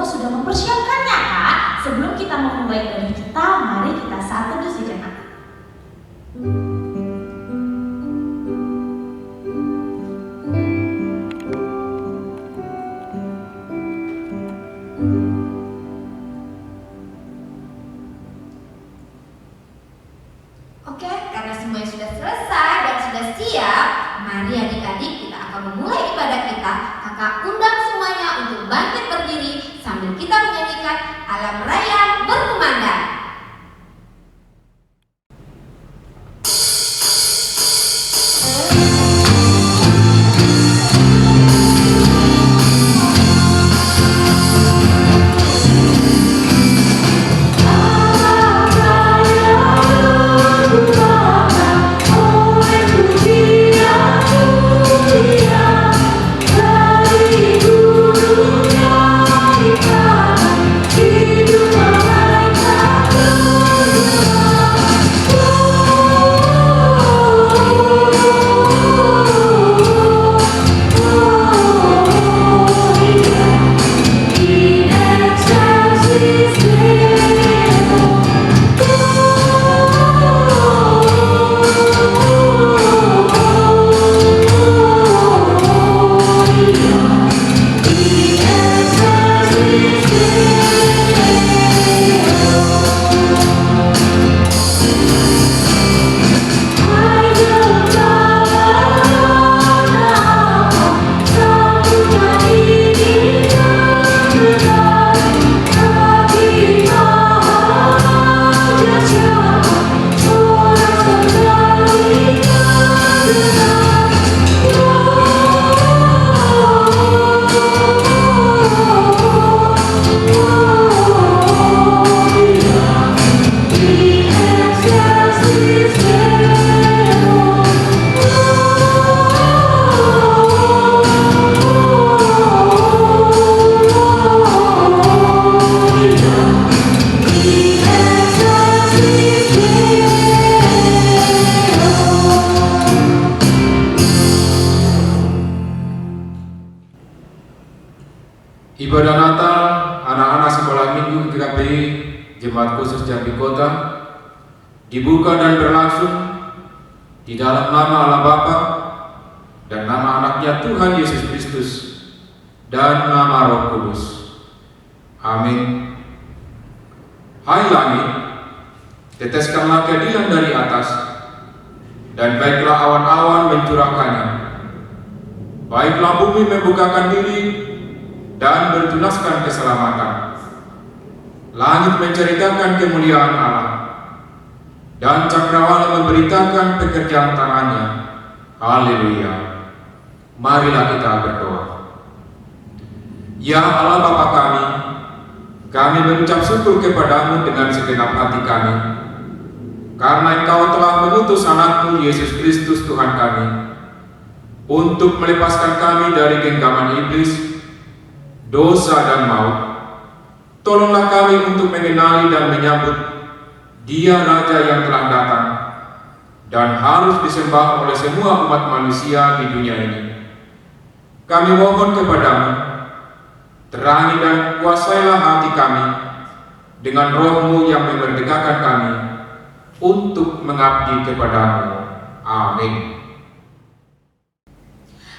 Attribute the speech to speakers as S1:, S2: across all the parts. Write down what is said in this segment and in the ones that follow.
S1: Bobo sudah mempersiapkannya, Kak. Sebelum kita memulai dari kita, mari kita saat teduh sejenak.
S2: Oke, karena semuanya sudah selesai dan sudah siap, mari adik-adik kita akan memulai ibadah kita. Kakak undang semuanya untuk bangkit berdiri sambil kita menyanyikan Alam Raya Berkumandang.
S3: Ibadah Natal anak-anak sekolah minggu GKPI Jemaat Khusus Jambi Kota dibuka dan berlangsung di dalam nama Allah Bapa dan nama anaknya Tuhan Yesus Kristus dan nama Roh Kudus. Amin. Hai langit, teteskanlah keadilan dari atas, dan baiklah awan-awan mencurahkannya. Baiklah bumi membukakan diri dan bertunaskan keselamatan. Langit menceritakan kemuliaan Allah, dan cakrawala memberitakan pekerjaan tangannya. Haleluya. Marilah kita berdoa. Ya Allah Bapa kami mengucap syukur kepadamu dengan segenap hati kami, karena Engkau telah mengutus anakmu Yesus Kristus Tuhan kami, untuk melepaskan kami dari genggaman iblis, dosa dan maut. Tolonglah kami untuk mengenali dan menyambut Dia Raja yang telah datang dan harus disembah oleh semua umat manusia di dunia ini. Kami mohon kepadamu, terangi dan kuasailah hati kami dengan Roh-Mu yang memerdekakan kami untuk mengabdi kepadamu. Amin.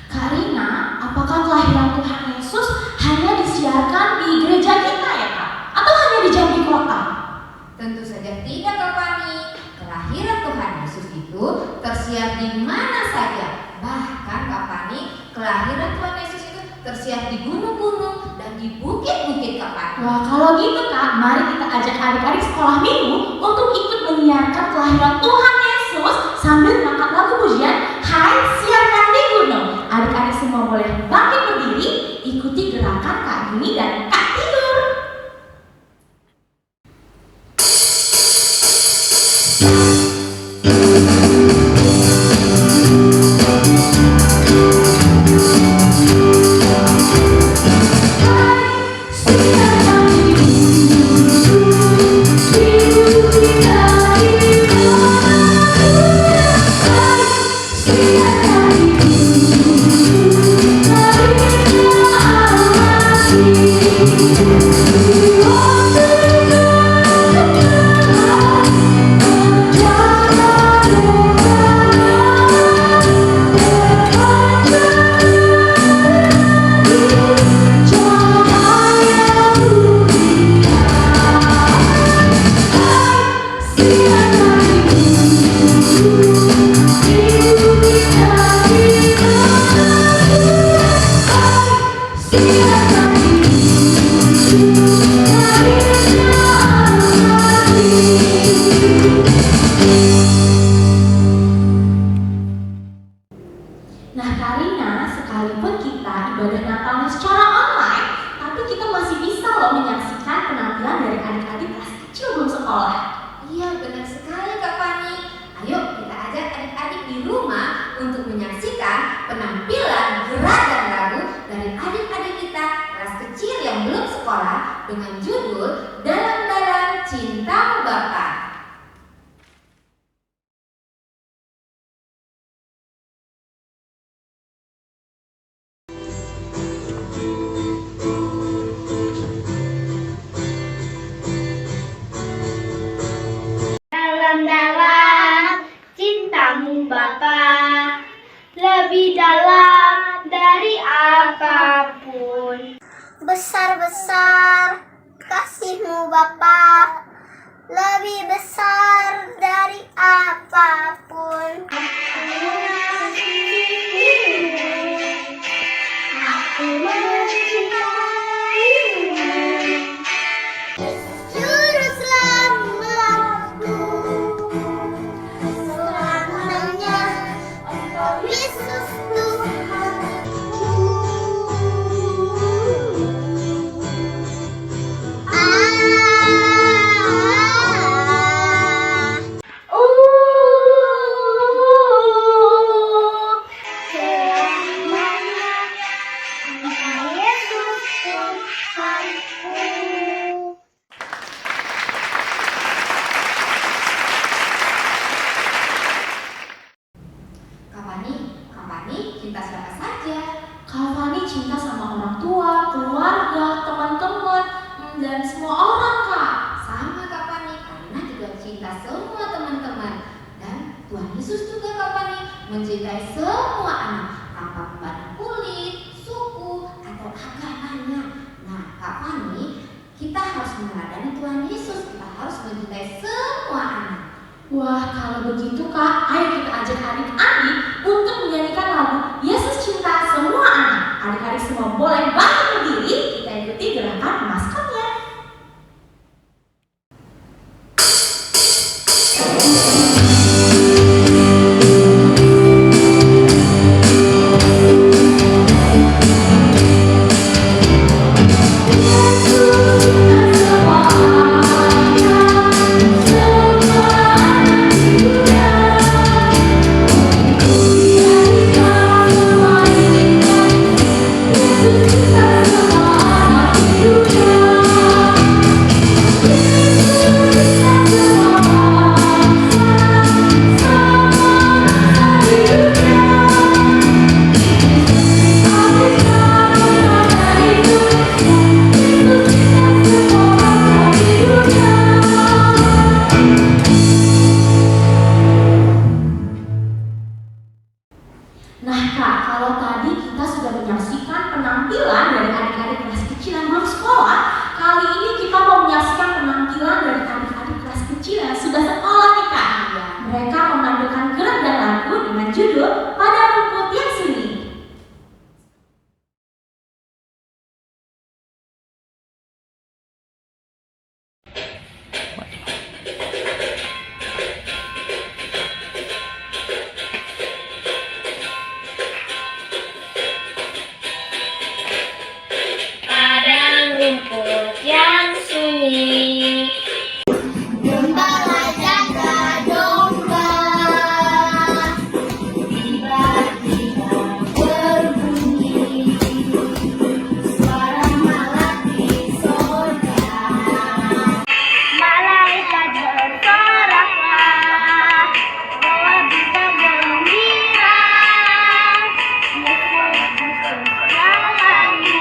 S1: Karina, apakah kelahiran Tuhan Yesus hanya disiarkan di gereja kita ya Kak? Atau hanya di Jambi Kota?
S2: Tentu saja tidak, Kak Fani. Kelahiran Tuhan Yesus itu tersiar di mana saja. Bahkan Kak Fani, kelahiran Tuhan Yesus itu tersiar di gunung-gunung dan di bukit-bukit, Kak Fani.
S1: Wah, kalau gitu Kak, mari kita ajak adik-adik sekolah minggu untuk ikut menyiarkan kelahiran Tuhan Yesus sambil mengangkat lagu pujian Hai Siarkan di Gunung. Adik-adik semua boleh bangkit berdiri, ikuti gerakan Kak Yuni dan Kak Tidur.
S4: Thank you.
S2: penampilan gerak dan lagu dari adik-adik kita kelas kecil yang belum sekolah dengan judul Dalam-Dalam Cinta Bapa.
S4: Dalam-dalam cintamu Bapa, lebih dalam dari apapun. Besar-besar kasihmu Bapa, lebih besar dari apapun. Aku mencintaimu, Juru Selamatku. Selamanya Engkau Yesus Tuhanku. Selamanya Engkau Yesus Tuhanku.
S2: Kak Fani cinta siapa saja?
S1: Kak Fani cinta sama orang tua, keluarga, teman-teman, dan semua orang, Kak.
S2: Sama Kak Fani, karena juga cinta semua teman-teman. Dan Tuhan Yesus juga Kak Fani mencintai semua anak tanpa memandang kulit, suku, atau agamanya. Nah Kak Fani, kita harus meneladani Tuhan Yesus. Kita harus mencintai semua anak.
S1: Wah, kalau begitu Kak, ayo kita ajak adik-adik untuk menyanyikan lagu Yesus Cinta Semua Anak. Adik-adik semua boleh bangkit berdiri, kita ikuti gerakan maskernya. Nah Kak, kalau tadi kita sudah menyaksikan penampilan dari adik-adik kelas kecil yang belum sekolah, kali ini kita mau menyaksikan penampilan dari adik-adik kelas kecil yang sudah sekolah nih Kak. Mereka menampilkan gerak dan lagu dengan judul Pada Rumput yang Sunyi.
S4: Padang rumput yang sunyi, gembala jaga domba, tiba-tiba berbunyi suara malaikat di sorga. Malaikat bersoraklah bahwa kita gembira, Yesus jalani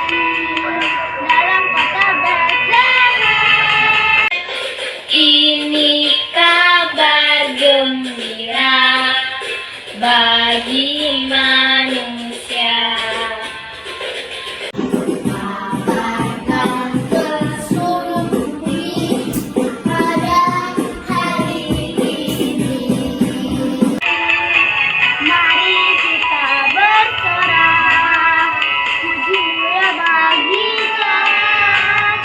S4: dalam kota Betlehem. Ini kabar gembira bagi manusia. Kabarkan ke seluruh bumi pada hari ini. Mari kita bersorak, puji mulia bagi Tuhan.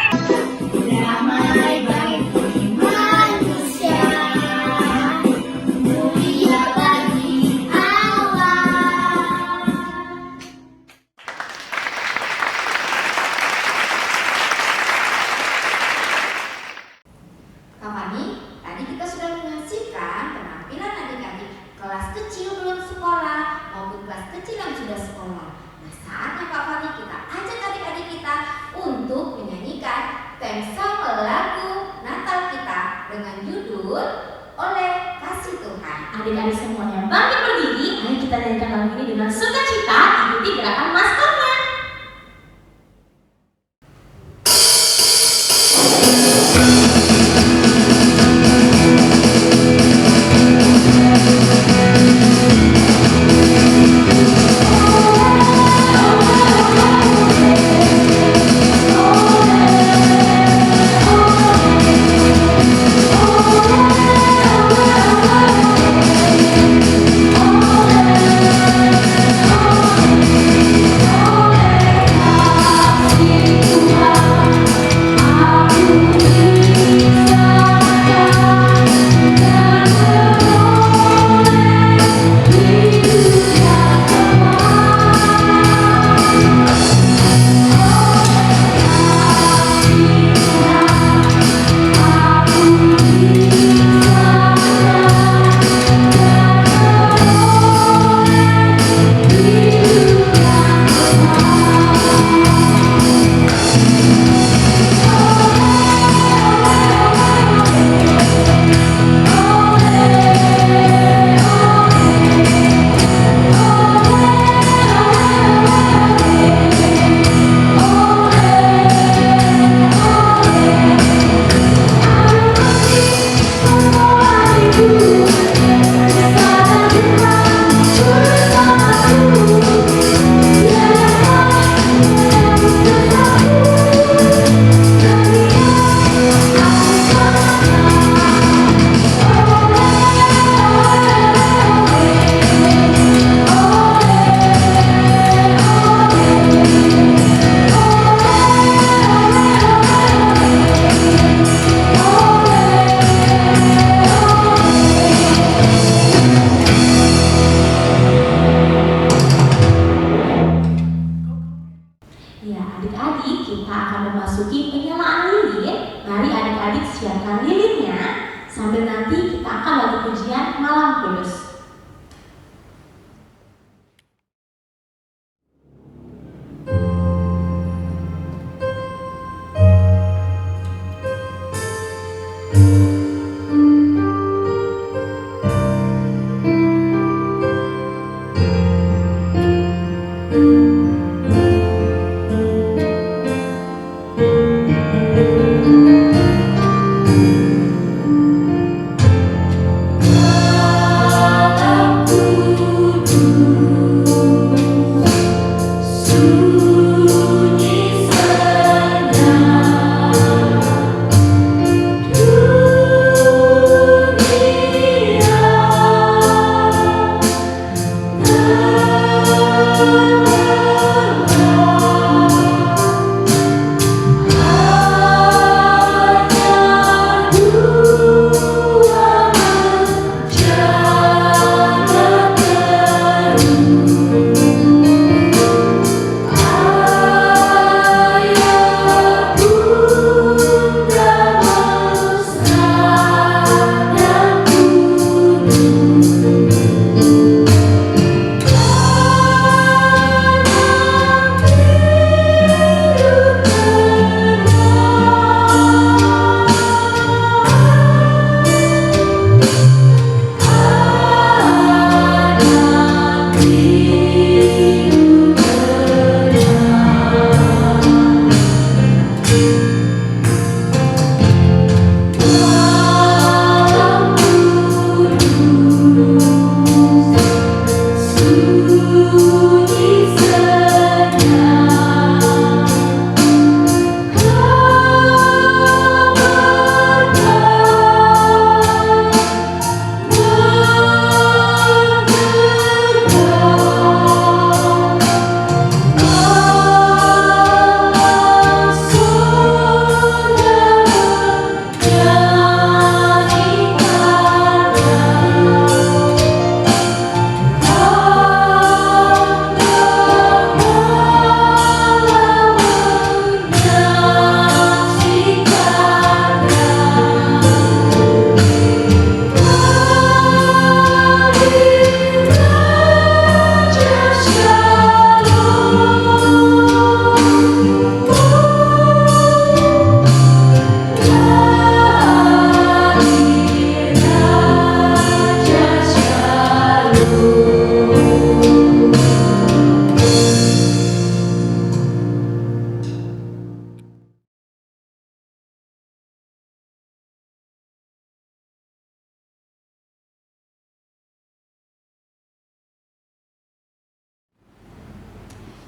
S4: Damai bagi manusia, mulia bagi Allah.
S1: Adik-adik semuanya bangkit berdiri. Ayo kita nyanyikan lagu ini dengan sukacita, ikuti gerakan maskornya.
S4: Oh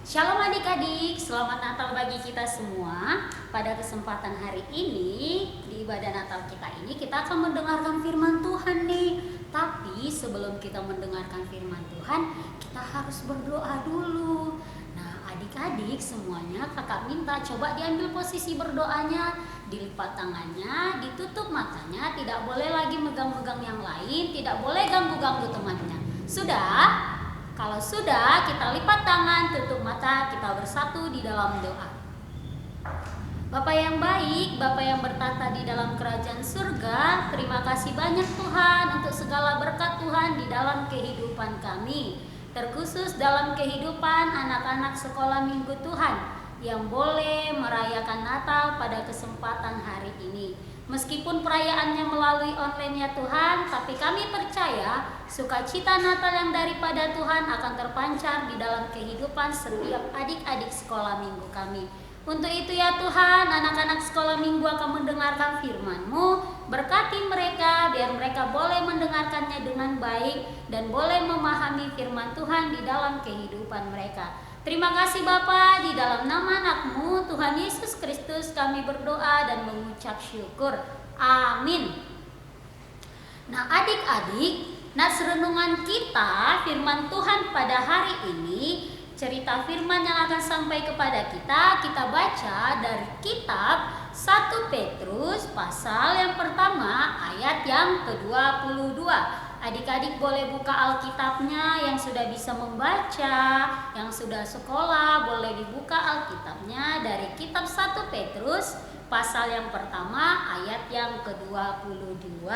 S5: Shalom adik-adik, selamat Natal bagi kita semua. Pada kesempatan hari ini, di ibadah Natal kita ini, kita akan mendengarkan firman Tuhan nih. Tapi sebelum kita mendengarkan firman Tuhan, kita harus berdoa dulu. Nah adik-adik semuanya, kakak minta coba diambil posisi berdoanya, dilipat tangannya, ditutup matanya, tidak boleh lagi megang-megang yang lain, tidak boleh ganggu-ganggu temannya. Sudah? Kalau sudah, kita lipat tangan, tutup mata, kita bersatu di dalam doa. Bapa yang baik, Bapa yang bertata di dalam kerajaan surga, terima kasih banyak Tuhan untuk segala berkat Tuhan di dalam kehidupan kami. Terkhusus dalam kehidupan anak-anak sekolah minggu Tuhan yang boleh merayakan Natal pada kesempatan hari ini. Meskipun perayaannya melalui online ya Tuhan, tapi kami percaya sukacita Natal yang daripada Tuhan akan terpancar di dalam kehidupan setiap adik-adik sekolah minggu kami. Untuk itu ya Tuhan, anak-anak sekolah minggu akan mendengarkan firman-Mu. Berkati mereka, biar mereka boleh mendengarkannya dengan baik dan boleh memahami firman Tuhan di dalam kehidupan mereka. Terima kasih Bapa, di dalam nama anak-Mu Tuhan Yesus Kristus kami berdoa dan mengucap syukur. Amin. Nah adik-adik, nats renungan kita firman Tuhan pada hari ini, cerita firman yang akan sampai kepada kita baca dari kitab 1 Petrus pasal yang pertama ayat yang ke-22. Adik-adik boleh buka Alkitabnya, yang sudah bisa membaca, yang sudah sekolah boleh dibuka Alkitabnya dari kitab 1 Petrus pasal yang pertama ayat yang ke-22.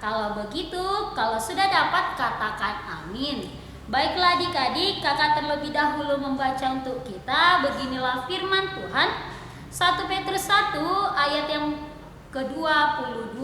S5: Kalau begitu, kalau sudah dapat katakan amin. Baiklah adik-adik, kakak terlebih dahulu membaca untuk kita. Beginilah firman Tuhan 1 Petrus 1 ayat yang ke-22.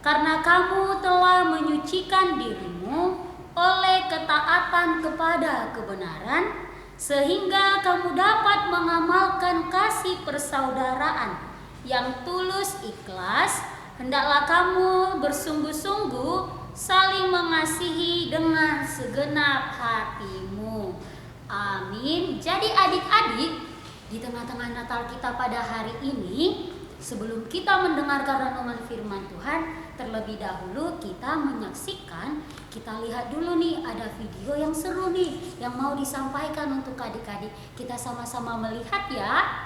S5: Karena kamu telah menyucikan dirimu oleh ketaatan kepada kebenaran, sehingga kamu dapat mengamalkan kasih persaudaraan yang tulus ikhlas. Hendaklah kamu bersungguh-sungguh saling mengasihi dengan segenap hatimu. Amin. Jadi adik-adik, di tengah-tengah Natal kita pada hari ini, sebelum kita mendengarkan renungan firman Tuhan, terlebih dahulu kita menyaksikan, kita lihat dulu nih ada video yang seru nih yang mau disampaikan untuk adik-adik. Kita sama-sama melihat ya.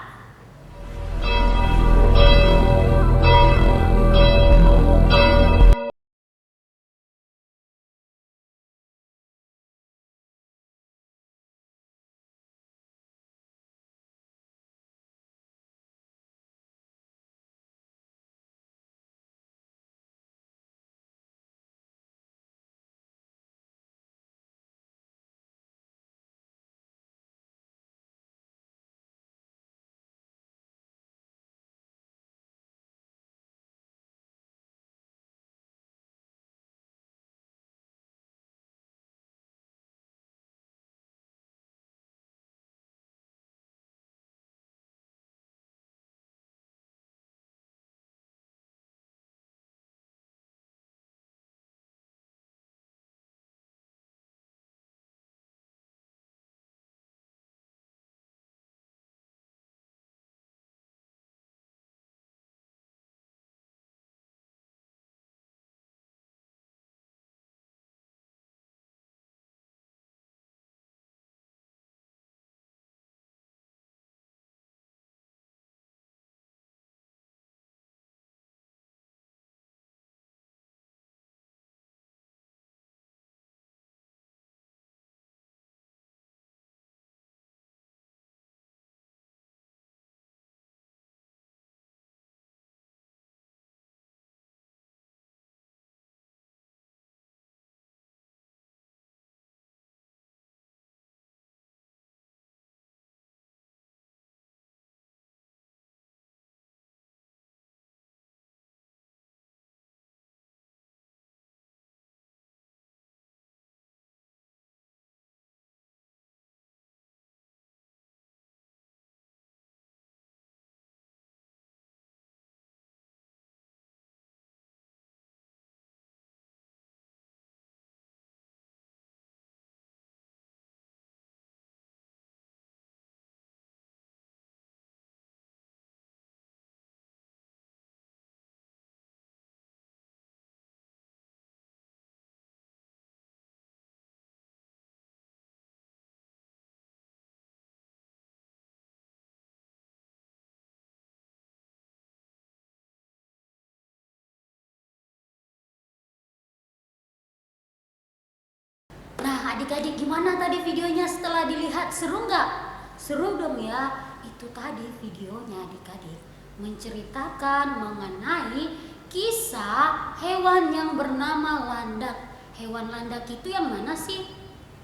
S5: Nah adik-adik, gimana tadi videonya setelah dilihat? Seru nggak? Seru dong ya. Itu tadi videonya adik-adik menceritakan mengenai kisah hewan yang bernama landak. Hewan landak itu yang mana sih?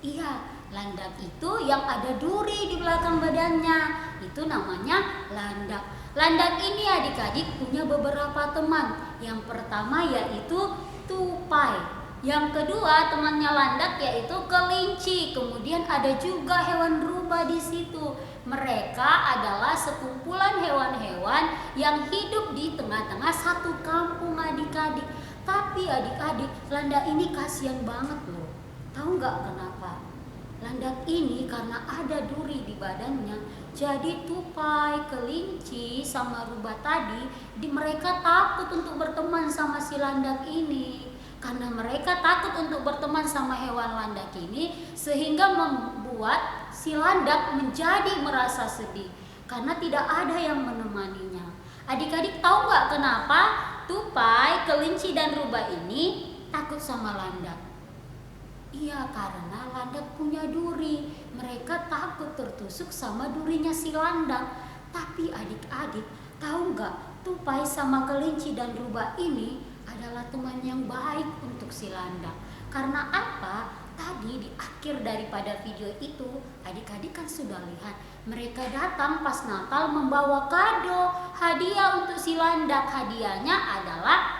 S5: Iya, landak itu yang ada duri di belakang badannya. Itu namanya landak. Landak ini adik-adik punya beberapa teman. Yang pertama yaitu tupai. Yang kedua temannya landak yaitu kelinci. Kemudian ada juga hewan rubah di situ. Mereka adalah sekumpulan hewan-hewan yang hidup di tengah-tengah satu kampung adik-adik. Tapi adik-adik, landak ini kasihan banget loh. Tahu nggak kenapa? Landak ini karena ada duri di badannya, jadi tupai, kelinci, sama rubah tadi, mereka takut untuk berteman sama si landak ini. Karena mereka takut untuk berteman sama hewan landak ini, sehingga membuat si landak menjadi merasa sedih karena tidak ada yang menemaninya. Adik-adik tahu nggak kenapa tupai, kelinci, dan rubah ini takut sama landak? Iya, karena landak punya duri. Mereka takut tertusuk sama durinya si landak. Tapi adik-adik tahu nggak, tupai sama kelinci dan rubah ini adalah teman yang baik untuk si landak. Karena apa? Tadi di akhir daripada video itu adik-adik kan sudah lihat mereka datang pas Natal membawa kado, hadiah untuk si landak. Hadiahnya adalah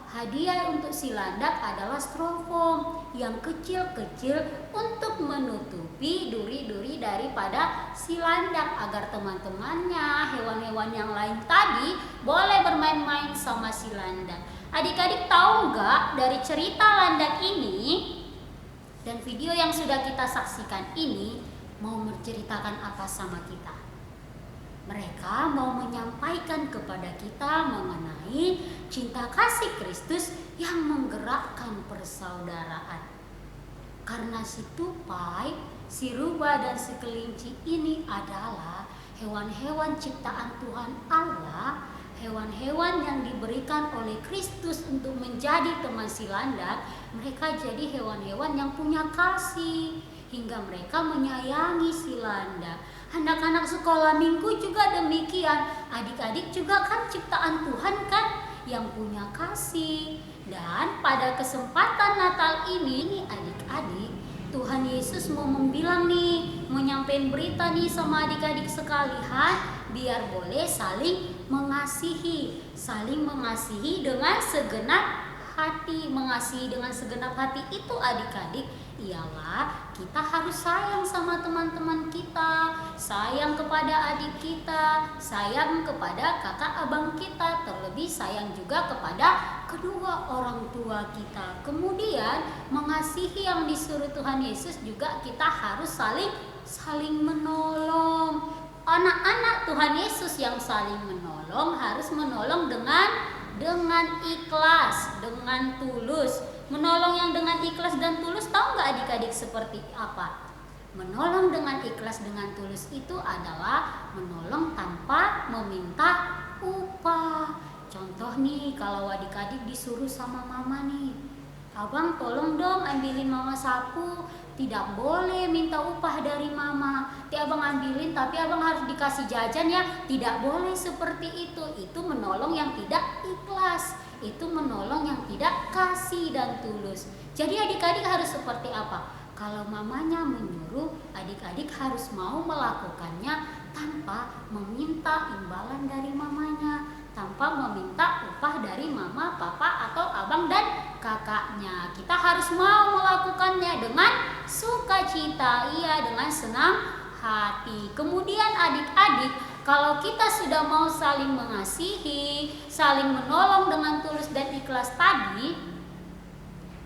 S5: hadiah untuk si landak adalah styrofoam yang kecil-kecil untuk menutupi duri-duri daripada si landak agar teman-temannya, hewan-hewan yang lain tadi boleh bermain-main sama si landak. Adik-adik tahu nggak dari cerita landak ini dan video yang sudah kita saksikan ini mau menceritakan apa sama kita? Mereka mau menyampaikan kepada kita mengenai cinta kasih Kristus yang menggerakkan persaudaraan. Karena si tupai, si rubah, dan si kelinci ini adalah hewan-hewan ciptaan Tuhan Allah, hewan-hewan yang diberikan oleh Kristus untuk menjadi teman si landak. Mereka jadi hewan-hewan yang punya kasih hingga mereka menyayangi si landak. Anak-anak sekolah minggu juga demikian. Adik-adik juga kan ciptaan Tuhan kan yang punya kasih. Dan pada kesempatan Natal ini adik-adik, Tuhan Yesus mau membilang nih, mau nyampein berita nih sama adik-adik sekalian, biar boleh saling mengasihi. Saling mengasihi dengan segenap hati. Mengasihi dengan segenap hati itu adik-adik ialah kita harus sayang sama teman-teman kita, sayang kepada adik kita, sayang kepada kakak abang kita, terlebih sayang juga kepada kedua orang tua kita. Kemudian mengasihi yang disuruh Tuhan Yesus juga kita harus saling menolong. Anak-anak Tuhan Yesus yang saling menolong harus menolong dengan ikhlas, dengan tulus. Menolong yang dengan ikhlas dan tulus, tahu nggak adik-adik seperti apa? Menolong dengan ikhlas dengan tulus itu adalah menolong tanpa meminta upah. Contoh nih, kalau adik-adik disuruh sama mama nih, abang tolong dong ambilin mama sapu, tidak boleh minta upah dari mama. Abang ambilin tapi abang harus dikasih jajan ya, tidak boleh seperti itu. Itu menolong yang tidak ikhlas, itu menolong yang tidak kasih dan tulus. Jadi adik-adik harus seperti apa? Kalau mamanya menyuruh, adik-adik harus mau melakukannya tanpa meminta imbalan dari mamanya, tanpa meminta upah dari mama, papa, atau abang dan kakaknya. Kita harus mau melakukannya dengan sukacita, dengan senang hati. Kemudian adik-adik, kalau kita sudah mau saling mengasihi, saling menolong dengan tulus dan ikhlas tadi,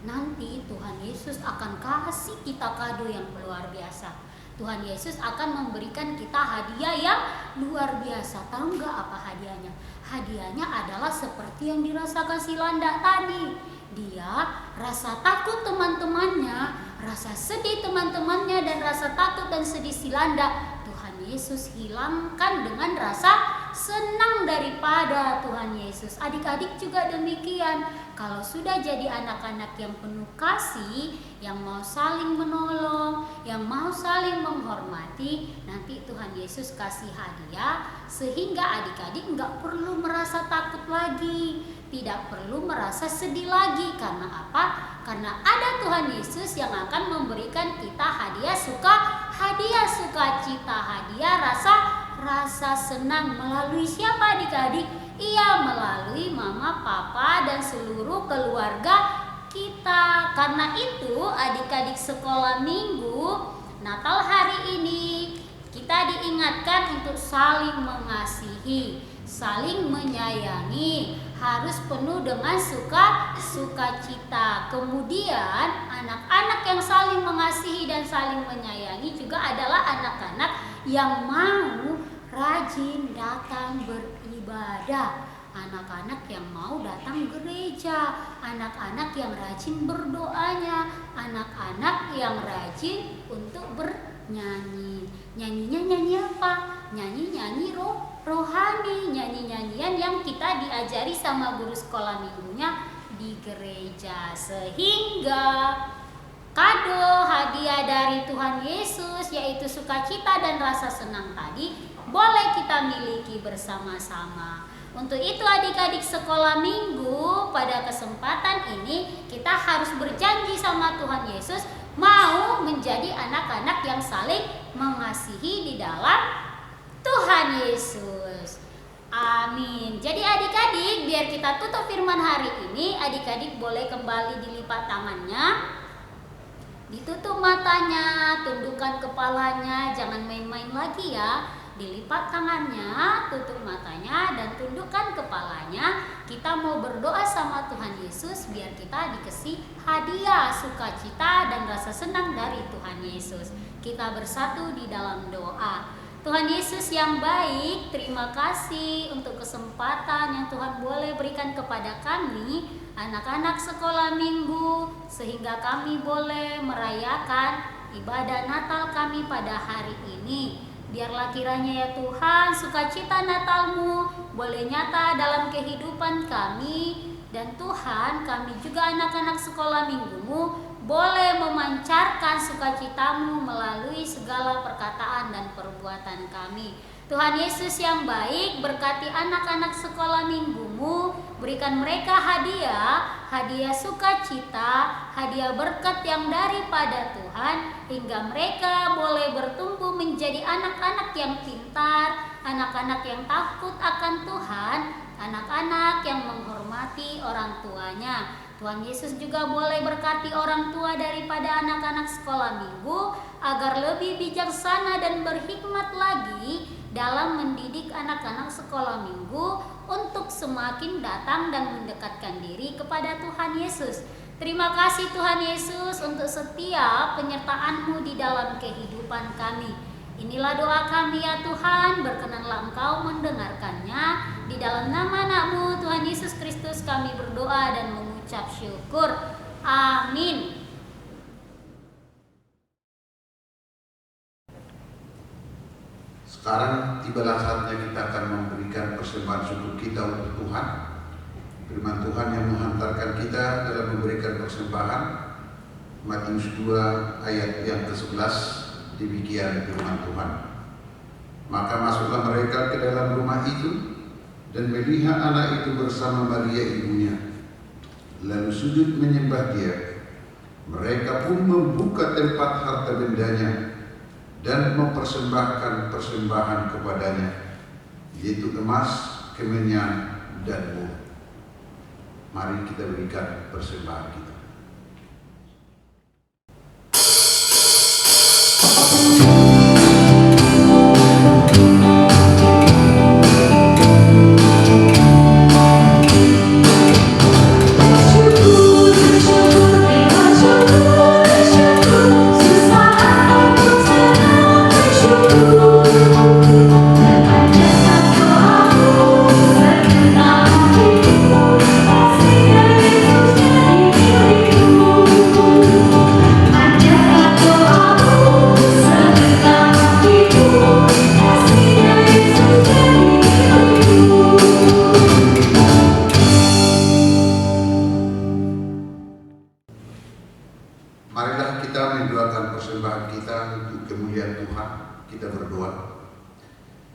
S5: nanti Tuhan Yesus akan kasih kita kado yang luar biasa. Tuhan Yesus akan memberikan kita hadiah yang luar biasa. Tahu nggak apa hadiahnya? Hadiahnya adalah seperti yang dirasakan si landak tadi. Dia rasa takut teman-temannya, rasa sedih teman-temannya, dan rasa takut dan sedih si landak, Tuhan Yesus hilangkan dengan rasa senang daripada Tuhan Yesus. Adik-adik juga demikian. Kalau sudah jadi anak-anak yang penuh kasih, yang mau saling menolong, yang mau saling menghormati, nanti Tuhan Yesus kasih hadiah sehingga adik-adik nggak perlu merasa takut lagi, tidak perlu merasa sedih lagi. Karena apa? Karena ada Tuhan Yesus yang akan memberikan kita hadiah sukacita, hadiah rasa senang. Melalui siapa adik-adik? Iya, melalui mama, papa, dan seluruh keluarga kita. Karena itu adik-adik sekolah minggu Natal hari ini kita diingatkan untuk saling mengasihi, saling menyayangi, harus penuh dengan sukacita. Kemudian anak-anak yang saling mengasihi dan saling menyayangi juga adalah anak-anak yang mau rajin datang beribadah, anak-anak yang mau datang gereja, anak-anak yang rajin berdoanya, anak-anak yang rajin untuk bernyanyi. Nyanyinya nyanyi apa? Nyanyi rohani, nyanyi-nyanyian yang kita diajari sama guru sekolah minggunya di gereja. Sehingga kado hadiah dari Tuhan Yesus, yaitu sukacita dan rasa senang tadi, boleh kita miliki bersama-sama. Untuk itu adik-adik sekolah minggu, pada kesempatan ini kita harus berjanji sama Tuhan Yesus mau menjadi anak-anak yang saling mengasihi di dalam Tuhan Yesus. Amin. Jadi adik-adik, biar kita tutup firman hari ini, adik-adik boleh kembali dilipat tangannya, ditutup matanya, tundukkan kepalanya, jangan main-main lagi ya. Dilipat tangannya, tutup matanya, dan tundukkan kepalanya. Kita mau berdoa sama Tuhan Yesus biar kita dikasih hadiah sukacita dan rasa senang dari Tuhan Yesus. Kita bersatu di dalam doa. Tuhan Yesus yang baik, terima kasih untuk kesempatan yang Tuhan boleh berikan kepada kami, anak-anak sekolah minggu, sehingga kami boleh merayakan ibadah Natal kami pada hari ini. Biarlah kiranya ya Tuhan, sukacita Natal-Mu boleh nyata dalam kehidupan kami. Dan Tuhan, kami juga anak-anak sekolah minggu-Mu boleh memancarkan sukacita-Mu melalui segala perkataan dan perbuatan kami. Tuhan Yesus yang baik, berkati anak-anak sekolah minggu-Mu, berikan mereka hadiah sukacita, hadiah berkat yang daripada Tuhan, hingga mereka boleh bertumbuh menjadi anak-anak yang pintar, anak-anak yang takut akan Tuhan, anak-anak yang menghormati orang tuanya. Tuhan Yesus juga boleh berkati orang tua daripada anak-anak sekolah minggu, agar lebih bijaksana dan berhikmat lagi dalam mendidik anak-anak sekolah minggu untuk semakin datang dan mendekatkan diri kepada Tuhan Yesus. Terima kasih Tuhan Yesus untuk setiap penyertaan-Mu di dalam kehidupan kami. Inilah doa kami ya Tuhan, berkenanlah Engkau mendengarkannya. Di dalam nama anak-Mu Tuhan Yesus Kristus kami berdoa dan mengucap syukur. Amin.
S6: Sekarang tibalah saatnya kita akan memberikan persembahan syukur kita untuk Tuhan. Firman Tuhan yang menghantarkan kita dalam memberikan persembahan, Matius 2 ayat yang ke-11, demikian firman Tuhan. Maka masuklah mereka ke dalam rumah itu dan melihat anak itu bersama Maria ibunya, lalu sujud menyembah dia. Mereka pun membuka tempat harta bendanya dan mempersembahkan persembahan kepadanya, yaitu emas, kemenyan, dan mur. Mari kita berikan persembahan kita.
S4: Ada
S6: bersama kita untuk kemuliaan Tuhan. Kita berdoa.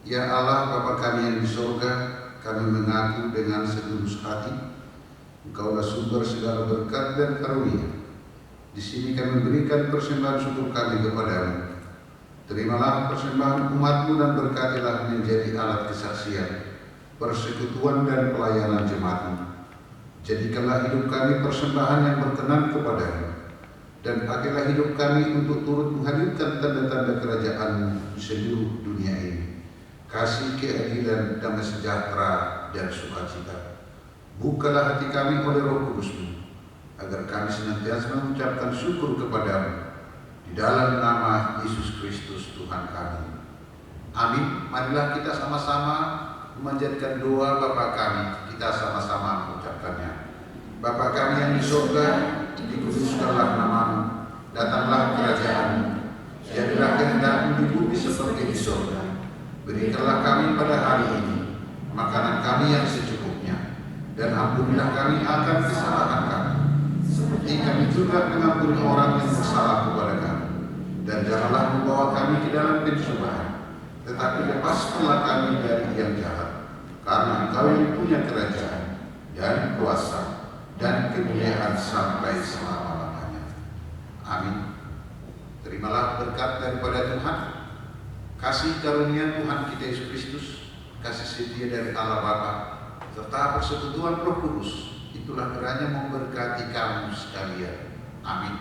S6: Ya Allah, Bapa kami yang di surga, kami mengaku dengan setulus hati, Engkaulah sumber segala berkat dan karunia. Di sini kami berikan persembahan syukur kami kepadamu. Terimalah persembahan umat-Mu dan berkatilah menjadi alat kesaksian, persekutuan dan pelayanan jemaat-Mu. Jadikanlah hidup kami persembahan yang berkenan kepadamu, dan pakailah hidup kami untuk turut menghadirkan tanda-tanda kerajaan-Mu di seluruh dunia ini. Kasih, keadilan, damai sejahtera, dan sukacita. Bukalah hati kami oleh Roh Kudus-Mu, agar kami senantiasa mengucapkan syukur kepadamu. Di dalam nama Yesus Kristus Tuhan kami. Amin. Marilah kita sama-sama memanjatkan doa Bapa kami. Kita sama-sama mengucapkannya. Bapa kami yang di surga, dikuduskanlah nama-Mu. Datanglah kerajaan-Mu. Jadilah kehendak-Mu di bumi seperti di surga. Berikanlah kami pada hari ini makanan kami yang secukupnya, dan ampunilah kami akan kesalahan kami, seperti kami juga mengampuni orang yang bersalah kepada kami. Dan janganlah membawa kami ke dalam pencobaan, tetapi lepaskanlah kami dari yang jahat. Karena Engkau yang punya kerajaan dan kuasa dan kemuliaan sampai selama-lamanya. Amin. Terimalah berkat daripada Tuhan, kasih karunia Tuhan kita Yesus Kristus, kasih setia dari Allah Bapa, serta persekutuan Roh Kudus, itulah kiranya memberkati kamu sekalian. Amin.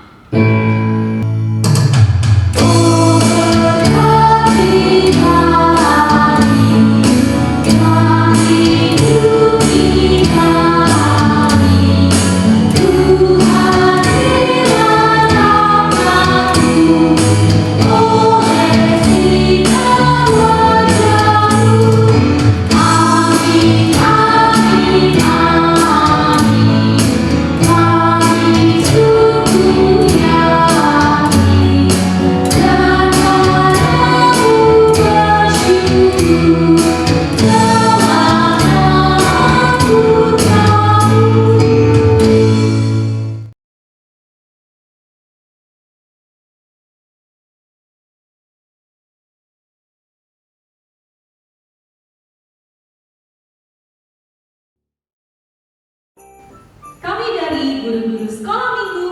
S1: Kami dari guru-guru sekolah minggu